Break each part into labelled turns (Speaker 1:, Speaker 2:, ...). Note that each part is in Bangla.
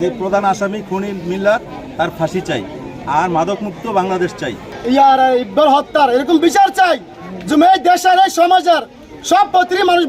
Speaker 1: এই প্রধান আসামি খুনি মিল্লাত তার ফাঁসি চাই আর মাদকমুক্ত বাংলাদেশ চাই।
Speaker 2: ইয়ার ইকবাল হত্যার এরকম বিচার চাই যে দেশের এই সমাজের সব প্রতিটি মানুষ।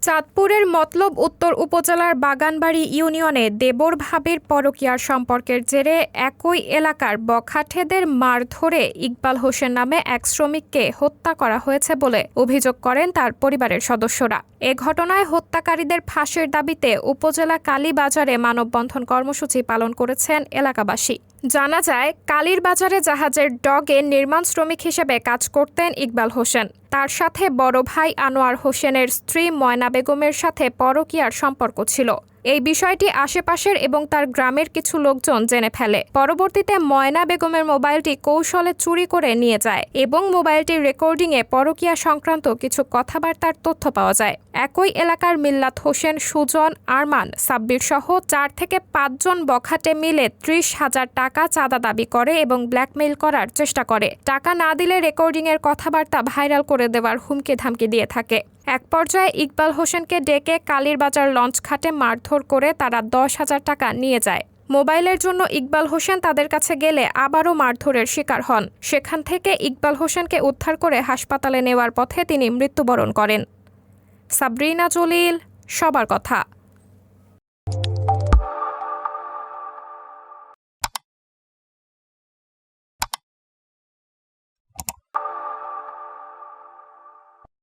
Speaker 3: চাঁদপুরের মতলব উত্তর উপজেলার বাগানবাড়ি ইউনিয়নে দেবর ভাবির পরকীয়ার সম্পর্কের জেরে একই এলাকার বখাটেদের মারধরে ইকবাল হোসেন নামে এক শ্রমিককে হত্যা করা হয়েছে বলে অভিযোগ করেন তার পরিবারের সদস্যরা। এ ঘটনায় হত্যাকারীদের ফাঁসির দাবিতে উপজেলা কালীবাজারে মানববন্ধন কর্মসূচি পালন করেছেন এলাকাবাসী। জানা যায়, কালীর বাজারে জাহাজের ডগে নির্মাণ শ্রমিক হিসেবে কাজ করতেন ইকবাল হোসেন। তার সাথে বড় ভাই আনোয়ার হোসেনের স্ত্রী ময়না বেগমের সাথে পরকীয়ার সম্পর্ক ছিল। এই বিষয়টি আশেপাশের এবং তার গ্রামের কিছু লোকজন জেনে ফেলে। পরবর্তীতে ময়না বেগমের মোবাইলটি কৌশলে চুরি করে নিয়ে যায় এবং মোবাইলটির রেকর্ডিংয়ে পরকীয়া সংক্রান্ত কিছু কথাবার্তার তথ্য পাওয়া যায়। একই এলাকার মিল্লাত হোসেন, সুজন, আরমান, সাব্বির সহ 4 থেকে 5 জন বখাটে মিলে 30,000 টাকা চাঁদা দাবি করে এবং ব্ল্যাকমেইল করার চেষ্টা করে। টাকা না দিলে রেকর্ডিংয়ের কথাবার্তা ভাইরাল করে দেওয়ার হুমকি ধামকি দিয়ে থাকে। এক পর্যায়ে ইকবাল হোসেনকে ডেকে কালীর বাজার লঞ্চ ঘাটে মারধর করে তারা 10,000 টাকা নিয়ে যায়। মোবাইলের জন্য ইকবাল হোসেন তাদের কাছে গেলে আবারও মারধরের শিকার হন। সেখান থেকে ইকবাল হোসেনকে উদ্ধার করে হাসপাতালে নেওয়ার পথে তিনি মৃত্যুবরণ করেন। সাবরিনা জলিল, সবার কথা।